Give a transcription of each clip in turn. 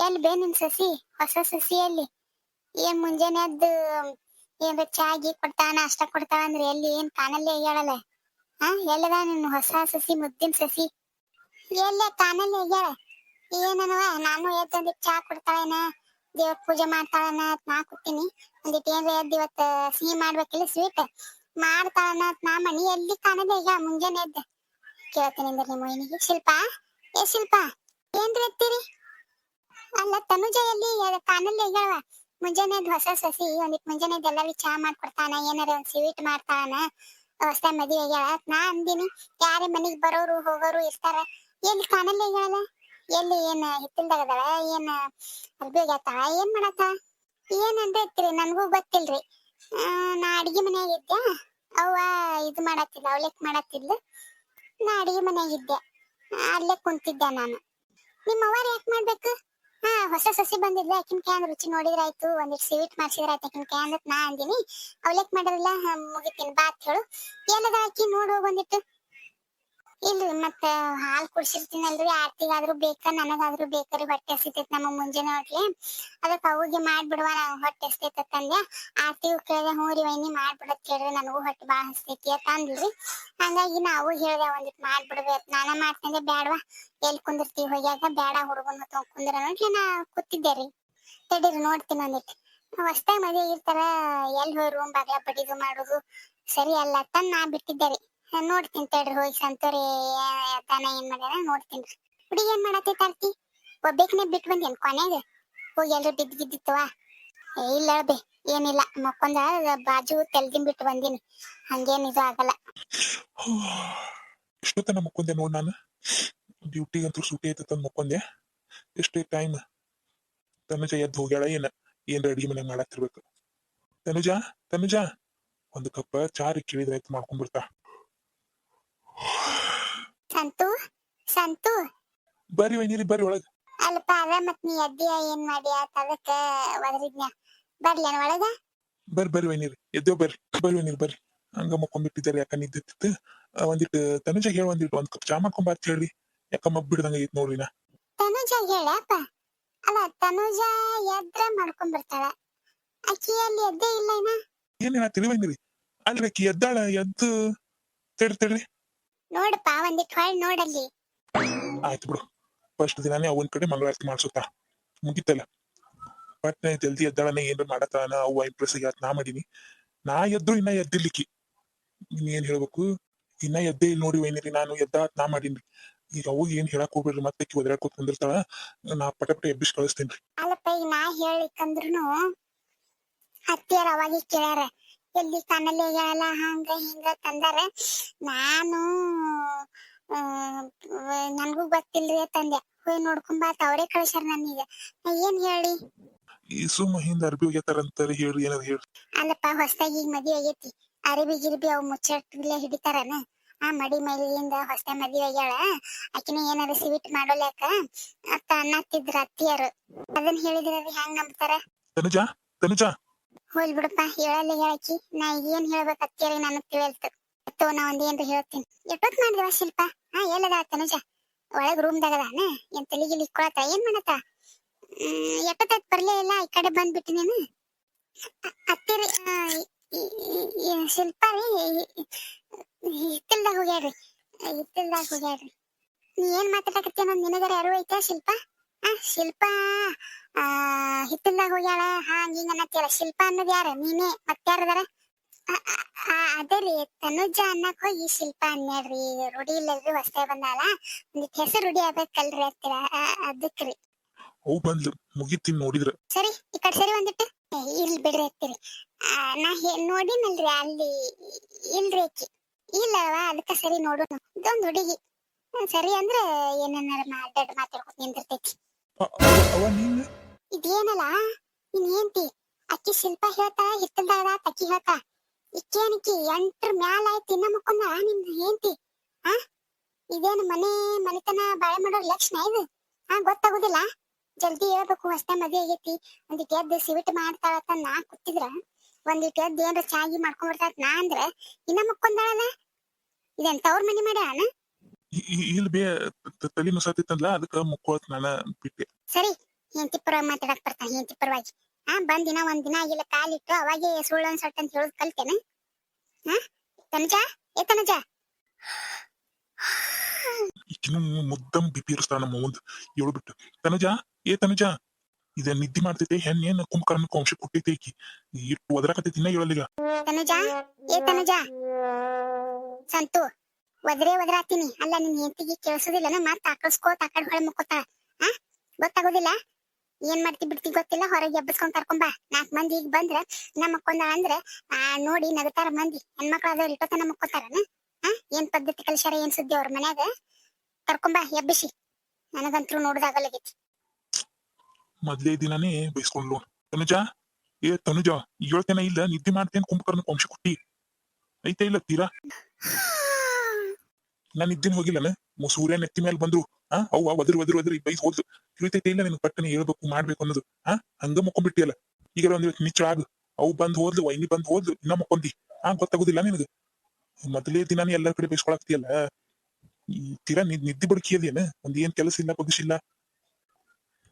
ಎಲ್ಲಿ ಬೇ ನಿನ್ ಸಸಿ ಹೊಸ ಸಸಿಯಲ್ಲಿ ಏನ್ ಮುಂಜಾನೆ ಎದ್ದು ಏನ್ ಚಾ ಗಿ ಕೊಡ್ತಾಳ ನಾಷ್ಟ ಕೊಡ್ತಾಳ ಅಂದ್ರೆ ಎಲ್ಲಿ ಏನ್ ಕಾಣಲ್ಲೇ ಹೇಳಲ್ಲ. ಎಲ್ಲದ ನಿನ್ ಹೊಸ ಸಸಿ ಮುದ್ದಿನ ಸಸಿ ಎಲ್ಲೇ ಕಾಣಲ್ಲೇ ಹೇಳ. ಏನನವ ನಾನು ಎದ್ದು ಚಾ ಕೊಡ್ತಾಳೇನ ದೇವ್ರ ಪೂಜೆ ಮಾಡ್ತಾಳನ ನಾ ಕೂತೀನಿ. ಒಂದಿಟ್ಟು ಏನ್ರ ಎದ್ದು ಇವತ್ತ ಸಿಹಿ ಮಾಡ್ಬೇಕಿಲ್ಲ ಸ್ವೀಟ್ ಮಾಡ್ತಾಳನ ನಾ ಮನಿ ಎಲ್ಲಿ ಕಾಣಲ್ಲ ಈಗ ಮುಂಜಾನೆ ಎದ್ದು ಕೇಳ್ತೀನಿ ಅಂದ್ರೆ ನಿಮ್ಮ ಮೈನಿಗೆ. ಶಿಲ್ಪ ಏ ಶಿಲ್ಪ ಏನ್ರಿ ಎತ್ತೀರಿ? ಅಲ್ಲ ತನುಜ ಎಲ್ಲಿ ಕಾಣಲ್ಲ ಹೇಳವ. ಮುಂಜಾನೆ ಹೊಸ ಸಸಿ ಒಂದಿಟ್ ಮುಂಜಾನೆ ಎಲ್ಲಾರು ಚಾ ಮಾಡ್ಕೊಡ್ತಾನ ಏನಾರ ಒಂದ್ ಸ್ವೀಟ್ ಮಾಡ್ತಾನ ಹೊಸ ಮದುವೆ ಆಗ್ಯಾಳ ನಾ ಅಂದಿನಿ. ಯಾರೇ ಮನಿಗ್ ಬರೋರು ಹೋಗೋರು ಇರ್ತಾರ ಎಲ್ಲಿ ಕಾಣಲ್ಲ ಹೇಳಲ್ಲ. ಎಲ್ಲಿ ಏನ್ ಹಿತ್ತಲ್ದಾಗದಾಳ ಏನ್ ಅರ್ಬಿ ಆಗ್ಯಾತಾಳ ಏನ್ ಮಾಡತ್ತ ಏನಂದ್ರೆ ಇತ್ರಿ ನನ್ಗೂ ಗೊತ್ತಿಲ್ರಿ. ನಾ ಅಡಿಗೆ ಮನ್ಯಾಗ ಇದ್ದೆ ಅವ್ವ ಇದು ಮಾಡತ್ತಿದ್ಲ ಅವಲೆಕ್ ಮಾಡತ್ತಿದ್ಲು. ನಾ ಅಡಿಗೆ ಮನ್ಯಾಗ ಇದ್ದೆ ಅಲ್ಲೇ ಕುಂತಿದ್ದೆ ನಾನು. ನಿಮ್ಮ ಅವ್ವಾರ ಯಾಕೆ ಮಾಡ್ಬೇಕು? ಹೊಸ ಸಸಿ ಬಂದಿದ್ಲ ಆಕಿನ ಕೈ ರುಚಿ ನೋಡಿದ್ರ ಆಯ್ತು ಒಂದಿಟ್ಟು ಸ್ವೀಟ್ ಮಾಡ್ಸಿದ್ರ ಆಯ್ತು ಆಕಿನ ಕೈ ಅಂದತ್ ನಾ ಅಂದಿನಿ. ಅವಲೆಕ್ ಮಾಡಿರಲ್ಲ ಮುಗಿತೀನಿ ಬಾತ್ ಹೇಳು ಏನದ ಆಕಿ ನೋಡು ಬಂದಿಟ್ಟು. ಇಲ್ರಿ ಮತ್ತ ಹಾಲ್ ಕುಡ್ಸಿರ್ತೀನಲ್ರಿ ಆರ್ತಿಗಾದ್ರೂ ಬೇಕ ನನಗಾದ್ರೂ ಬೇಕ್ರಿ ಹೊಟ್ಟೆ ಹಸಿತೈತಿ ನಮ್ಮ ಮುಂಜಾನೆ ಹೋಗ್ಲಿ ಅದಕ್ಕೆ ಅವಿಗೆ ಮಾಡ್ಬಿಡುವ ಹೊಟ್ಟೆ ಹಸಿತೈತ ಅಂದೆ. ಆರ್ತಿಗೂ ಕೇಳಿದೆ ಹ್ಞೂ ರೀ ವೈನಿ ಮಾಡ್ಬಿಡತ್ ಕೇಳ್ರಿ ನನಗೂ ಹೊಟ್ಟೆ ಭಾಳ ಹಸಿತೈತಿ ಅಂತ ಅಂದ್ರಿ. ಹಂಗಾಗಿ ನಾವು ಹೇಳ್ದೆ ಒಂದಿಟ್ಟು ಮಾಡ್ಬಿಡ್ಬೇಕು ನಾನ ಮಾಡ್ತಂದೆ ಬ್ಯಾಡವಾ ಎಲ್ಲಿ ಕುಂದಿರ್ತೀವಿ ಹೋಗ್ಯಾಗ ಬೇಡ ಹುಡುಗನ ತಗೊಂಡ್ ಕುಂದ್ರ ನೋಡ್ಲಿ ನಾ ಕೂತಿದ್ದೆ ರೀ. ತಡೀರಿ ನೋಡ್ತೀನಿ ಒಂದಿಟ್ಟು ಹೊಸ್ತಾಗ ಮದುವೆ ಆಗಿರ್ತಾರ ಎಲ್ಲಿ ರೂಮ್ ಬಾಗ್ಲ ಬಡಿದು ಮಾಡುದು ಸರಿ ಅಲ್ಲ ತನ್ನ ನಾ ಬಿಟ್ಟಿದ್ದೆ ರೀ. ನೋಡ್ತೀನಿ ತಡ್ರಿ ಹೋಗಿ ಸಂತೋರಿ ತಾನ ಏನ್ ಮಾಡ್ಯಾರ ನೋಡ್ತೀನಿ. ಹುಡುಗಿ ಏನ್ ಮಾಡತ್ತೈತಿ ಆರ್ತಿ ಒಬ್ಬೇಕನೆ ಬಿಟ್ಟು ಬಂದೇನ್ ಕೊನೆಗ ಹೋಗಿ ಎಲ್ರು ಬಿದ್ದಿತ್ತವ? ಇಲ್ಲ ಬೇ ಏನಿಲ್ಲ ಮಕ್ಕೊಂದ ಬಾಜು ತೆಲ್ದಿನ್ ಬಿಟ್ಟು ಬಂದೀನಿ ಹಂಗೇನ್ ಇದು ಆಗಲ್ಲ. ಇಷ್ಟೊತ್ತನ ಮಕ್ಕೊಂದೆ ನೋಡ್ ನಾನು ಡ್ಯೂಟಿ ಅಂತೂ ಸೂಟಿ ಐತಂದ್ ಮಕ್ಕೊಂದೆ. ಎಷ್ಟು ಟೈಮ್ ತನುಜ ಎದ್ದು ಹೋಗ್ಯಾಳ ಏನ್ ಅಡಿಗೆ ಮನೆ ಮಾಡತ್ತಿರ್ಬೇಕು. ತನುಜಾ ತನುಜಾ ಒಂದು ಕಪ್ ಚಾ ಕೇಳಿದ್ರೆ ಆಯ್ತು ಮಾಡ್ಕೊಂಡ್ಬಿಡ್ತಾ. ಸಂತು ಸಂತು ಬರ್ರಿ ವೈನಿರಿ ಬರ್ರಿ ಒಳಗ. ಅಲ್ಪ ಅದ ಮತ್ ನೀ ಅಡ್ಡಿಯ ಏನ್ ಮಾಡಿ ಅದಕ್ಕ ಒದರಿದ್ನ ಬರ್ಲೇನ ಒಳಗ? ಬರ್ರಿ ವೈನಿರಿ ಎದ್ದೇವ್ ಬರ್ರಿ ವೈನಿರಿ ಬರ್ರಿ. ಹಂಗ ಮಕ್ಕೊಂಡ್ಬಿಟ್ಟಿದ್ದಾರೆ ಯಾಕ ನಿದ್ದಿತ್ತು. ಒಂದಿಟ್ಟು ತನುಜ ಹೇಳ ಒಂದ್ ಕಪ್ ಚಾ ಮಾಡ್ಕೊಂಬಾರ್ತ ಹೇಳ್ರಿ ಯಾಕ ಮಗ್ ಬಿಡ್ದಂಗ ಐತ್ ನೋಡ್ರಿ ನಾ. ತನುಜ ಹೇಳಪ್ಪ ಅಲ್ಲ ತನುಜ ಎದ್ರ ಮಾಡ್ಕೊಂಡ್ ಬರ್ತಾಳ ಅಕ್ಕಿ ಅಲ್ಲಿ ಎದ್ದೇ ಇಲ್ಲ ಇನ್ನ. ಏನ್ ಹೇಳತ್ತೀರಿ ವೈನಿರಿ? ಅಲ್ರಿ ಅಕ್ಕಿ ಎದ್ದಾಳ ಎದ್ದು ತಡ್ರಿ ನೋಡಪ್ಪ ಒಂದಿಟ್ಟು ಹೊಳ್ ನೋಡಲ್ಲಿ. ಆಯ್ತು ಬಿಡು ಫಸ್ಟ್ ದಿನಾನೇ ಅವನ್ ಕಡೆ ಮಂಗಳಾರತಿ ಮಾಡ್ಸುತ್ತಾ ಮುಗಿತಲ್ಲ. ಪಟ್ನೆ ಜಲ್ದಿ ಎದ್ದಾಳನ ಏನ್ರ ಮಾಡತ್ತಾನ ಅವ್ವ ಇಂಪ್ರೆಸ್ ಆಗ್ಯಾತ ನಾ ಮಾಡೀನಿ. ನಾ ಎದ್ದು ಇನ್ನ ಎದ್ದಿರ್ಲಿಕ್ಕಿ ಏನ್ ಹೇಳ್ಬೇಕು ಇನ್ನ ಎದ್ದೇ ಇಲ್ಲಿ ನೋಡಿ ವೈನಿರಿ. ನಾನು ಎದ್ದಾತ್ ನಾ ಮಾಡೀನಿ. ಈಗ ಅವಾಗ ಏನ್ ಹೇಳಕ್ ಹೋಗ್ಬೇಡ್ರಿ ಮತ್ತೆ ಒದರಾಡ್ಕೊತ ಕುಂದಿರ್ತಾಳ. ನಾ ಪಟ ಎಬ್ಬಿಸಿ ಕಳಿಸ್ತೇನ್ರಿ. ಅಲ್ಲಪ್ಪ ಈಗ ನಾ ಹೇಳಿಕಂದ್ರುನು ಹತ್ತಿಯಾರ ಅವಾಗಿ ಕೇಳ್ಯಾರ ಎಲ್ಲಿ ಕಣ್ಣಲ್ಲಿ ಹೇಳಲ್ಲ ಹಂಗ ಹಿಂಗ ತಂದಾರ. ನಾನು ನನ್ಗೂ ಗೊತ್ತಿಲ್ರಿ ತಂದೆ ಹೋಗಿ ನೋಡ್ಕೊಂಬಾತ ಅವರೇ ಕಳ್ಸ್ಯಾರ ನನಗ ನಾ ಏನ್ ಹೇಳಿ. ಈ ಸುಮ್ಮ ಹಿಂದ ಅರ್ಬಿ ಹೋಗ್ಯತಾರಂತಾರ ಹೇಳ್ರಿ ಏನಾರ ಹೇಳ್ರಿ. ಅಲ್ಲಪ್ಪ ಹೊಸದಾಗಿ ಈಗ ಮದ್ವೆ ಆಗೈತಿ ಅರಿಬಿ ಗಿರಿಬಿ ಅವ್ ಮುಚ್ಚಟ್ಲೆ ಹಿಡಿತಾರನ ಮಡಿ ಮೈಲಿಂದ ಹೊಸ ಮದ್ವೆ ಆಗ್ಯಾಳ ಆಕಿನ ಏನಾರ ಸ್ವೀಟ್ ಮಾಡೋಲ್ಯಾಕ ಅತ್ತ ಅನ್ನತ್ತಿದ್ರ ಅತ್ತಿಯರು ಅದನ್ನ ಹೇಳಿದ್ರ ಹೆಂಗ್ ನಂಬ್ತಾರ? ತನುಜಾ ತನುಜಾ ಹೋಲ್ ಬಿಡಪ್ಪ ಹೇಳಲ್ಲ ಹೇಳಕಿ ನಾ ಏನ್ ಹೇಳ್ಬೇಕು ಅತ್ತಿಯರಿ ನನಗ್ ತಿಳಿಯಲ್ತು. ಅಥವಾ ನಾ ಒಂದ್ ಏನ್ರ ಹೇಳ್ತೀನಿ. ಎಷ್ಟೊತ್ ಮಾಡಿದವ ಶಿಲ್ಪ? ಎಲ್ಲದ ತನುಜ ಒಳಗ್ ರೂಮ್ದಾಗದಾನ ಏನ್ ತಲಿಗಿಲಿ ಇಕ್ಕೊಳತ್ತ ಏನ್ ಮಾಡತ್ತ? ಎಷ್ಟೊತ್ತಾಯ್ತು ಬರ್ಲೇ ಇಲ್ಲ ಈ ಕಡೆ ಬಂದ್ಬಿಟ್ಟು ನೀನು. ಅತ್ತಿರಿ ಶಿಲ್ಪ ರೀ ಹಿತ್ತಲ್ದಾಗ ಹೋಗ್ಯಾಡ್ರಿ ನೀ ಏನ್ ಮಾತಾಡಕತ್ತಿ ಅನ್ನೋದು ನಿನಗರ ಅರಿವು ಐತಾ ಶಿಲ್ಪ? ಶಿಲ್ಪ ಹಿತ್ತಲ್ದಾಗ ಹೋಗ್ಯಾಳ ಹಿಂಗ ಅನ್ನತ್ತಿಯಲ್ಲ ಶಿಲ್ಪ ಅನ್ನೋದು ಯಾರ ನೀನೇ ಮತ್ತಾರದಾರ? ಅದೇ ರೀ ತನುಜ ಅನ್ನಕ್ ಹೋಗಿ ಶಿಲ್ಪ ಅನ್ಯಾಡ್ರಿ ರೂಢಿ ಇಲ್ಲದ್ರಿ ಹೊಸ್ತಾಗ ಬಂದಾಳ ಒಂದಿಟ್ ಹೆಸರು ರೂಢಿ ಆಗ್ಬೇಕಲ್ರಿ ಹತ್ತಿರ ಅದಕ್ರಿ. ಅವು ಬಂದ್ಲು ಮುಗಿತೀನಿ ನೋಡಿದ್ರ. ಸರಿ ಈ ಕಡೆ ಸರಿ ಒಂದಿಟ್ಟು ಇಲ್ ಬಿಡ್ರಿ ಹತ್ತಿರಿ. ನಾ ನೋಡಿನಲ್ರಿ ಅಲ್ಲಿ ಇಲ್ರಿ ಅಕ್ಕಿ ಇಲ್ಲವಾ ಅದಕ್ಕ ಸರಿ ನೋಡುನು ಇದೊಂದು ಹುಡುಗಿ ಸರಿ ಅಂದ್ರೆ ಏನೇನಾರ ಮಾತಾಡ್ಕೊತ ನಿಂದಿರ್ತೈತಿ. ಅವ ನೀನ್ ಇದೇನಲ್ಲ ನೀನ್ ಏನ್ತಿ ಅಕ್ಕಿ ಶಿಲ್ಪ ಹೇಳ್ತಾ ಹಿತ್ತಲ್ದಾಗ ಅಕ್ಕಿ ಹೇಳ್ತಾ ಇಕ್ಕೇನಿಕ್ಕಿ 8 ಮ್ಯಾಲ ಆಯ್ತು ಇನ್ನ ಮಕ್ಕೊಂದ ನಿನ್ ಏನ್ತಿ. ಇದೇನು ಮನೆತನ ಬಾಳೆ ಮಾಡೋ ಲಕ್ಷಣ ಇದು? ಗೊತ್ತಾಗುದಿಲ್ಲ ಜಲ್ದಿ ಹೇಳ್ಬೇಕು ಹೊಸ ಮದ್ವೆ ಆಗೈತಿ ಒಂದಿಟ್ಟು ಎದ್ದು ಸಿವಿಟ್ ಮಾಡ್ತಾಳತ್ತ ನಾ ಕೂತಿದ್ರ ಒಂದಿಟ್ಟು ಎದ್ದು ಏನ್ರ ಚಾಗಿ ಮಾಡ್ಕೊಂಡ್ ಬರ್ತಾಳ ನಾ ಅಂದ್ರ ಇನ್ನ ಮಕ್ಕೊಂದಾಳಲ್ಲ ಇದೆಂತ ಅವ್ರ ಮನಿ ಮಾಡ್ಯಾನ? ಇಲ್ಲಿ ಬೇ ತಲಿ ನುಸಾತಿತ್ತಂದ್ಲ ಅದಕ್ಕ ಮುಕ್ಕೋತ್ ನಾನ ಬಿಟ್ಟೆ. ಸರಿ ಹೆಂಡತಿ ಪರವಾಗಿ ಮಾತಾಡಕ್ ಬರ್ತಾನ ಹೆಂಡತಿ ಪರವಾಗಿ. ಬಂದಿನ ಒಂದ್ ದಿನ ಆಗಿಲ್ಲ ಕಾಲಿಟ್ಟು ಅವಾಗೆ ಸುಳ್ಳು ಅನ್ಸಟ್ ಅಂತ ಹೇಳೋದ್ ಕಲ್ತೇನ? ತನುಜ, ಏ ತನುಜ. ಈಕಿನು ಮುದ್ದಂ ಬಿಪಿ ಇರಿಸ್ತಾಳ ನಮ್ಮ ಮುಂದ್ ಹೇಳ್ಬಿಟ್ಟು. ತನುಜ, ಏ ತನುಜ, ಇದ ನಿದ್ದೆ ಮಾಡ್ತೈತೆ ಹೆಣ್ಣೇನ್ ಕುಂಭಕರ್ಣ ವಂಶ ಕೊಟ್ಟೈತೆ ಈಕಿ. ಇಟ್ಟು ಒದರಾಕತೈತಿ ಇನ್ನ ಹೇಳಲ್ಲೀಗ. ತನುಜ, ಏ ತನುಜ. ಸಂತು, ಒದರಾತೀನಿ. ಅಲ್ಲ ನಿನ್ ಹೆಂಡತಿಗೆ ಕೇಳಿಸೋದಿಲ್ಲನ? ಮತ್ತ ಆಕಳ್ಸ್ಕೋತ ಆ ಕಡೆ ಹೊಳೆ ಮುಕ್ಕೋತಾಳ. ಗೊತ್ತಾಗೋದಿಲ್ಲ ಏನ್ ಮಾಡ್ತಿ ಬಿಡ್ತಿ ಗೊತ್ತಿಲ್ಲ. ಹೊರಗೆ ಎಬ್ಬಸ್ಕೊಂಡ್ ಕರ್ಕೊಂಬ. 4 ಮಂದಿ ಈಗ ಬಂದ್ರ ನಮ್ಮ ಮಕ್ಕೊಂದಾಳ ಅಂದ್ರ ನೋಡಿ ನಗತಾರ ಮಂದಿ. ಹೆಣ್ಮಕ್ಳು ಅದಾವ್ರ ಇಟ್ಟೋತನ ಮಕ್ಕೋತಾರನ? ಏನ್ ಪದ್ಧತಿ ಕಲಿಸ್ಯಾರ, ಏನ್ ಸುದ್ದಿ ಅವ್ರ ಮನ್ಯಾಗ? ಕರ್ಕೊಂಬ ಎಬ್ಬಿಸಿ. ನನಗಂತ್ರು ನೋಡ್ದಾಗಲಾಗೈತಿ. ಮೊದ್ಲೇ ದಿನಾನೇ ಬೈಸ್ಕೊಂಡ್ಲು. ತನುಜ, ಏ ತನುಜ, ಹೇಳ್ತೇನ ಇಲ್ಲ ನಿದ್ದೆ ಮಾಡ್ತೇನೆ ಕುಂಭಕರ್ಣ ವಂಶ ಕೊಟ್ಟಿ ಐತೆ ಇಲ್ಲ ತೀರಾ? ನಾನ್ ನಿದ್ದೇನ್ ಹೋಗಿಲ್ಲನ? ಸೂರ್ಯ ನೆತ್ತಿ ಮೇಲೆ ಬಂದ್ರು ಅವ್ವ ಒದ್ರ ಬೈಸ್ ಹೋದ್ಲು. ತಿಳಿತೈತೆ ಇಲ್ಲ ನಿನ್ ಪಟ್ಟನೆ ಹೇಳ್ಬೇಕು ಮಾಡ್ಬೇಕು ಅನ್ನೋದು. ಹಂಗ ಮಕ್ಕೊಂಡ್ಬಿಟ್ಟಿಯಲ್ಲ. ಈಗ ಒಂದ್ ನಿಚ್ಚಳಾಗ ಅವು ಬಂದ್ ಹೋದ್ಲು, ವೈನಿ ಬಂದ್ ಹೋದ್ಲು, ಇನ್ನ ಮಕ್ಕೊಂದಿ. ಗೊತ್ತಾಗುದಿಲ್ಲ ನಿನಗ? ಮೊದಲೇ ದಿನಾನೇ ಎಲ್ಲರ ಕಡೆ ಬೈಸ್ಕೊಳಕ್ತಿಯಲ್ಲ. ಈ ತೀರಾ ನಿದ್ದೆ ಬಡ್ಕಿಯದೇನ? ಒಂದ್ ಏನ್ ಕೆಲಸ ಇಲ್ಲ ಬಗ್ಸಿಲ್ಲ.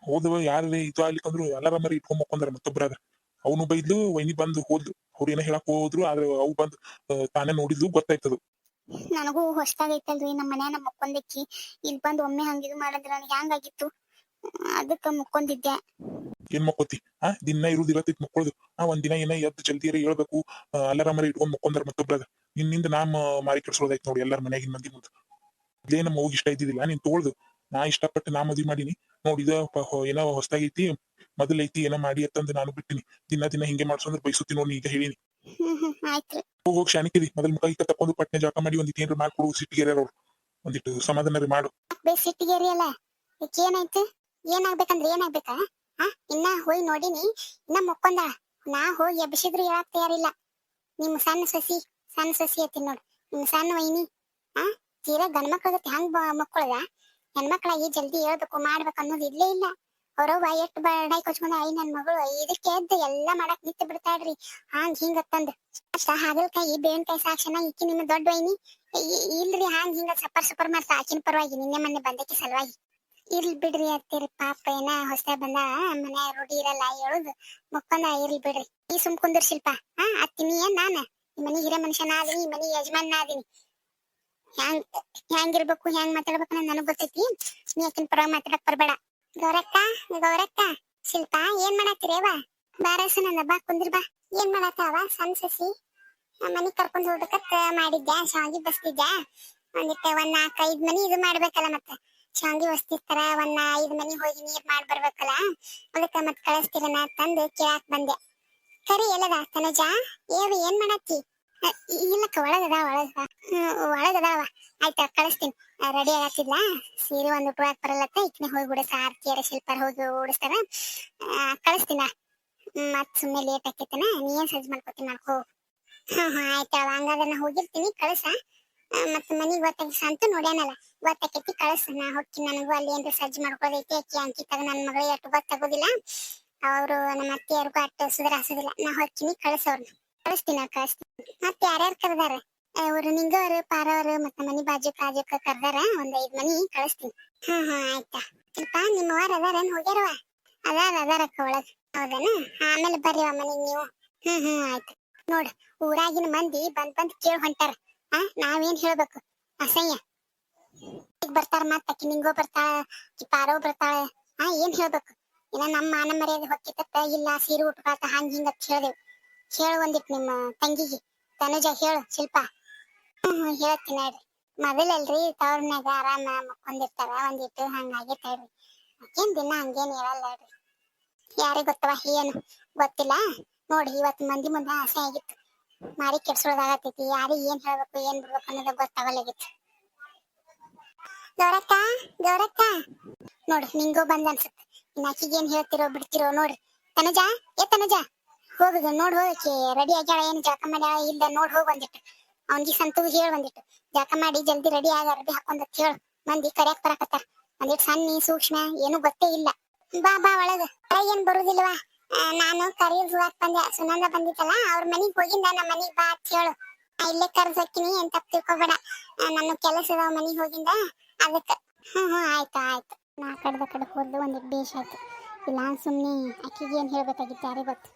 ಹೋದವ ಯಾರೇ ಇದು ಆಗ್ಲಿಕ್ಕಂದ್ರು ಎಲ್ಲಾರ ಮರಿ ಇಟ್ಕೊಂಡ್ ಮಕ್ಕೊಂದಾರ ಮತ್ತೊಬ್ರಾಗ. ಅವನು ಬೈದ್ಲು, ವೈನಿ ಬಂದು ಹೋದ್ಲು. ಅವ್ರ ಏನ ಹೇಳಕ್ ಹೋದ್ರು, ಆದ್ರೆ ಅವು ಬಂದ್ ತಾನೇ ನೋಡಿದ್ಲು, ಗೊತ್ತಾಯ್ತದು. ನನಗೂ ಹೊಸ್ತಾಗೈತಲ್ರಿ. ನಮ್ಮ ಮನ್ಯಾನ ಮುಕ್ಕೊಂದಿಕ್ಕಿ ಇಲ್ಲಿ ಬಂದ್ ಒಮ್ಮೆ ಹಂಗಿದು ಮಾಡಿದ್ರೆ ನನಗೆ ಹ್ಯಾಂಗಾಗಿತ್ತು. ಅದಕ್ಕ ಮುಕ್ಕೊಂದಿದ್ದೆ. ಏನ್ ಮಕ್ಕೋತಿ? ದಿನ ಇರುದಿರತೈತಿ ಮಕ್ಕಳದು. ಒಂದ್ ದಿನ ಏನ ಎದ್ದು ಜಲ್ದಿಯರ ಹೇಳ್ಬೇಕು. ಅಲ್ಲಾರ ಮರಿ ಇಟ್ಕೊಂಡ್ ಮಕ್ಕೊಂದಾರ ಮತ್ತೊಬ್ರಾಗ. ನಿನ್ನಿಂದ ಮಾರಿ ಕೆಡ್ಸೋದೈತ್ ನೋಡಿ ಎಲ್ಲಾರ ಮನ್ಯಾಗಿನ ಮಂದಿ ಮುಂದೆ. ಇದೇ ನಮ್ಮ ಹೋಗಿ ಇಷ್ಟ ಇದ್ದಿದ್ದಿಲ್ಲ ನೀನ್ ತೋಳ್ದು. ನಾ ಇಷ್ಟಪಟ್ಟು ನಾ ಮದ್ವಿ ಮಾಡೀನಿ ನೋಡಿದ ಏನೋ ಹೊಸ್ತಾಗೈತಿ, ಮೊದಲೈತಿ ಏನೋ ಮಾಡಿ ಅಂತಂದು ನಾನು ಬಿಟ್ಟಿನಿ. ದಿನ ಹಿಂಗೆ ಮಾಡ್ಸೋಂದ್ರೆ ಬೈಸುತ್ತಿ ನೋಡಿ ಈಗ ಹೇಳಿನಿ. ಆಯ್ತ್ರಿ. ಹೋಗಿ ಶಾಣಿಕಿದಿ ಮೊದಲ್ ಮುಖ ಈಗ ತಕೊಂಡು ಪಟ್ನೆ ಜಾಕ ಮಾಡಿ ಒಂದಿಟ್ಟು ಏನ್ರ ಮಾಡ್ಕೊಡು. ಸಿಟ್ಟಿಗೆರ ಒಂದಿಟ್ಟು ಸಮಾಧಾನ ಮಾಡು. ಸಿಟ್ಟಿಗೇರಿ ಅಲ್ಲ ಏನಾಯ್ತು? ಏನಾಗ್ಬೇಕಂದ್ರೆ ಏನಾಗ್ಬೇಕಾ? ಇನ್ನ ಹೋಗಿ ನೋಡಿನಿ, ಇನ್ನ ಮುಕ್ಕೊಂದಾಳ. ನಾ ಹೋಗಿ ಎಬ್ಬಿಸಿದ್ರು ಹೇಳಕ್ ತಯಾರಿಲ್ಲ. ನಿಮ್ ಸಣ್ಣ ಸಸಿ ಐತಿ ನೋಡ್, ನಿಮ್ ಸಣ್ಣ ವೈನಿ ತೀರಾ ಗಂಡ್ಮಕ್ಳಗತ್ತೆ ಹಂಗ ಮಕ್ಕಳದ. ಹೆಣ್ಮಕ್ಳಾಗಿ ಜಲ್ದಿ ಹೇಳ್ಬೇಕು ಮಾಡ್ಬೇಕು ಅನ್ನೋದು ಇಲ್ಲೇ ಇಲ್ಲ. ಅವ್ರವ್ವ ಎಷ್ಟ್ ಬಡಾಯಿ ಕೊಚ್ಕೊಂಡ ನನ್ ಮಗಳು ಇದಕ್ಕೆ ಎದ್ದು ಎಲ್ಲಾ ಮಾಡಕ್ ನಿಂತು ಬಿಡ್ತಾಳ್ರಿ. ಹಿಂಗ ತಂದ್ ಅಷ್ಟ ಹಾಗಲ್ಕಾಯಿ ಬೇವಿನಕಾಯಿ ಸಾಕ್ಷನ ಈಕಿ ನಿಮ್ಮ ದೊಡ್ಡ ವೈನಿ ಇಲ್ರಿ. ಹಿಂಗ ಸಪರ್ ಮಾಡ್ತಾ ಆಕಿನ ಪರವಾಗಿ ನಿನ್ನೆ ಮೊನ್ನೆ ಬಂದಕ್ಕೆ ಸಲುವಾಗಿ. ಇರ್ಲಿ ಬಿಡ್ರಿ ಅತ್ತಿರಿ, ಪಾಪ ಏನ ಹೊಸ ಬಂದ ಮನೆ ರೂಢಿ ಇರಲ್ಲ ಹೇಳುದು. ಮಕ್ಕೊಂದ ಇರ್ಲಿ ಬಿಡ್ರಿ. ಈ ಸುಮ್ ಕುಂದ್ರ ಶಿಲ್ಪ. ಅತ್ತಿನಿ ಏನ್ ನಾನ ಈ ಮನಿ ಹಿರೇ ಮನುಷ್ಯನ ಆದಿನಿ, ಈ ಮನಿ ಯಜಮಾನ ಆದಿನಿ. ಹೆಂಗಿರ್ಬೇಕು ಹೆಂಗ್ ಮಾತಾಡ್ಬೇಕು ನನಗ್ ಗೊತ್ತೈತಿ. ನೀ ಆಕಿನ ಪರವಾಗಿ ಮಾತಾಡಕ್ ಬರ್ಬೇಡ. ಗೌರಕ್ಕ, ಶಿಲ್ಪ ಏನ್ ಮಾಡತ್ತೀರೇವ? ಬಾರಸ ನನ್ನ ಬಾ ಕುಂದ್ರ ಬಾ. ಏನ್ ಮಾಡತ್ತಾವ ಸಣ್ಣ ಸಸಿ? ಮನಿ ಕರ್ಕೊಂಡ್ ಹೋಗ್ಬೇಕತ್ ಮಾಡಿದ್ದೆ. ಶಾವಿಗೆ ಬಸ್ತಿದ್ದೆ. ಒಂದಿಟ್ಟ 4-5 ಮನಿ ಇದು ಮಾಡ್ಬೇಕಲ್ಲ. ಮತ್ತೆ ಶಾವಿಗೆ ಬಸ್ತಿರ್ತಾರ. 1-5 ಮನಿ ಹೋಗಿ ನೀರ್ ಮಾಡಿ ಬರ್ಬೇಕಲ್ಲ. ಅದಕ್ಕ ಮತ್ ಕಳಿಸ್ತೀರನ ತಂದು ಕೇಳಾಕ್ ಬಂದೆ. ಕರಿ ಎಲ್ಲದ ತನುಜ? ಏನ್ ಮಾಡತ್ತಿ? ಇಲ್ಲಕ್ಕ ಒಳಗದಾವ. ಆಯ್ತಾ ಕಳಿಸ್ತೀನಿ. ರೆಡಿ ಆಗತ್ತಿದ್ಲ. ಸೀರೆ ಒಂದು ಉಟ್ಕೊಳಕ್ ಬರಲ್ಲತ್ತ. ಈಕಿನ ಹೋಗಿ ಬಿಡ ಸಾರ್ತಿಯರ ಶಿಲ್ಪಾರ ಹೋಗಿ ಓಡಿಸ್ತಾರ. ಕಳಿಸ್ತೀನ. ಮತ್ ಸುಮ್ಮನೆ ಲೇಟ್ ಆಕೈತನ. ನೀ ಏನ್ ಸಜ್ಜು ಮಾಡ್ಕೊತೀನಿ ಮಾಡ್ಕೋ. ಆಯ್ತಾ ಹಂಗಾದ್ರೆ ನಾ ಹೋಗಿರ್ತೀನಿ. ಕಳಸ. ಮತ್ ಮನಿಗ್ ಗೊತ್ತಾಗಿ ಸಂತು ನೋಡ್ಯಾನಲ್ಲ, ಗೊತ್ತಾಕೈತಿ. ಕಳಸ. ನಾ ಹೋಗಿ ನನಗೂ ಅಲ್ಲಿ ಏನ್ರ ಸಜ್ಜು ಮಾಡ್ಕೋದೈತಿ. ಅಂಕಿತಾಗ ನನ್ ಮಗಳಿಗೆ ಅಷ್ಟು ಗೊತ್ತಾಗೋದಿಲ್ಲ. ಅವ್ರು ನಮ್ಮ ಅತ್ತೆಯರ್ಗೂ ಅಷ್ಟು ಸುಧಾರಿಸೋದಿಲ್ಲ. ನಾ ಹೋಗ್ತೀನಿ. ಕಳಿಸ್ತೀನಿ. ಮತ್ತೆ ಯಾರ್ಯಾರು ಕರ್ದಾರ? ಅವ್ರು ನಿಂಗವ್ರು, ಪಾರವ್ರು, ಮತ್ತ ಮನಿ ಬಾಜುಕ ಕರ್ದಾರ. 1-5 ಮನಿ ಕಳಿಸ್ತೀನಿ. ಆಯ್ತಾ. ಸ್ವಲ್ಪ ನಿಮ್ಮವಾರ ಅದಾರೇನ್ ಹೋಗ್ಯಾರವ? ಅದಾರಕ್ಕ ಒಳಗ್. ಹೌದನ? ಆಮೇಲೆ ಬರ್ರಿ ಮನಿಗ್ ನೀವು. ಆಯ್ತು. ನೋಡ್, ಊರಾಗಿನ ಮಂದಿ ಬಂದ್ ಕೇಳ್ ಹೊಂಟಾರ. ನಾವೇನ್ ಹೇಳ್ಬೇಕು? ಅಸಹ್ಯ. ಈಗ ಬರ್ತಾರ. ಮತ್ತ ಅಕ್ಕಿ ನಿಂಗೋ ಬರ್ತಾಳ, ಪಾರೋ ಬರ್ತಾಳ. ಏನ್ ಹೇಳ್ಬೇಕು? ಇನ್ನ ನಮ್ಮ ಮಾನ ಮರ್ಯಾದೆ ಹೊಕ್ಕಿತ್ತ. ಇಲ್ಲ ಸೀರೆ ಉಟ್ಕೊತ ಹಿಂಗ ಹೇಳ್ದೇವು. ಹೇಳು ಒಂದಿಟ್ ನಿಮ್ಮ ತಂಗಿಗೆ. ತನುಜ ಹೇಳು. ಶಿಲ್ಪ ಹೇಳ್ತೀನಿ ಹೇಳ್ರಿ. ಮೊದಲಲ್ರಿ ತವ್ರನ್ಯಾಗ ಆರಾಮ ಮಕ್ಕೊಂಡಿರ್ತಾರ. ಒಂದಿಟ್ಟು ಹಂಗಾಗೈತ್ ಹೇಳ್ರಿ. ಏನ್ ದಿನ ಹಂಗೇನ್ ಹೇಳಲ್ಲ ಹೇಳ್ರಿ. ಯಾರಿಗ್ ಗೊತ್ತವ ಏನು ಗೊತ್ತಿಲ್ಲ. ನೋಡಿ ಇವತ್ ಮಂದಿ ಮುಂದೆ ಆಸೆ ಆಗಿತ್ತು. ಮಾರಿ ಕೆಡ್ಸೋದಾಗತೈತಿ. ಯಾರಿಗ್ ಏನ್ ಹೇಳ್ಬೇಕು ಏನ್ ಬಿಡ್ಬೇಕು ಅನ್ನೋದ ಗೊತ್ತಾಗಲಾಗಿತ್ತು. ಗೌರಕ್ಕ ನೋಡು, ನಿಂಗೂ ಬಂದ್ ಅನ್ಸುತ್ತೆ. ಆಕಿಗೆ ಏನ್ ಹೇಳ್ತಿರೋ ಬಿಡ್ತಿರೋ ನೋಡ್ರಿ. ತನುಜ, ತನುಜ ಹೋಗುದು ನೋಡ್. ಹೋಗಕ್ಕೆ ರೆಡಿ ಆಗ್ಯಾಳ ಏನ್ ಜಳಕ ಮಾಡ್ಯಾಳ ಇಲ್ಲ ನೋಡ್. ಹೋಗ್ ಬಂದಿಟ್ಟು ಅವ್ನಿಗೆ ಸಂತು ಹೇಳ ಬಂದಿಟ್ಟು ಜಳಕ ಮಾಡಿ ಜಲ್ದಿ ರೆಡಿ ಆಗ ಅರ್ಬಿ ಹಾಕೊಂಡ್ ಹೇಳು. ಮಂದಿ ಕರ್ಯಾಕ್ ಬರಾಕತ್ತಾರ. ಒಂದಿಟ್ಟು ಸಣ್ಣ ಸೂಕ್ಷ್ಮ ಏನು ಗೊತ್ತೇ ಇಲ್ಲ. ಬಾ ಒಳಗ. ಏನ್ ಬರುದಿಲ್ವಾ? ನಾನು ಕರೀದ್ ಹೋಗಾಕ್ ಬಂದೆ. ಸುನಂದ ಬಂದಿತ್ತಲ್ಲ, ಅವ್ರ ಮನಿಗ್ ಹೋಗಿಂದ ನಮ್ಮ ಮನಿಗ್ ಬಾ ಅಂತ ಹೇಳು. ಇಲ್ಲೇ ಕರ್ದ್ ಹೋಗ್ತೀನಿ. ಏನ್ ತಪ್ಪು ತಿಳ್ಕೊಬೇಡ. ನನ್ನ ಕೆಲಸ ಅದಾವ ಮನಿಗ್ ಹೋಗಿಂದ. ಅದಕ್ಕ ಆಯ್ತು. ನಾ ಕಡೆ ಹೋದ್ಲು ಒಂದಿಟ್ಟು ಬೇಷ್ ಆಯ್ತು. ಇಲ್ಲ ಸುಮ್ಮನೆ ಆಕಿಗೆ ಏನು ಹೇಳ್ಬೇಕಾಗಿತ್ತು ಯಾರೇ ಗೊತ್ತು.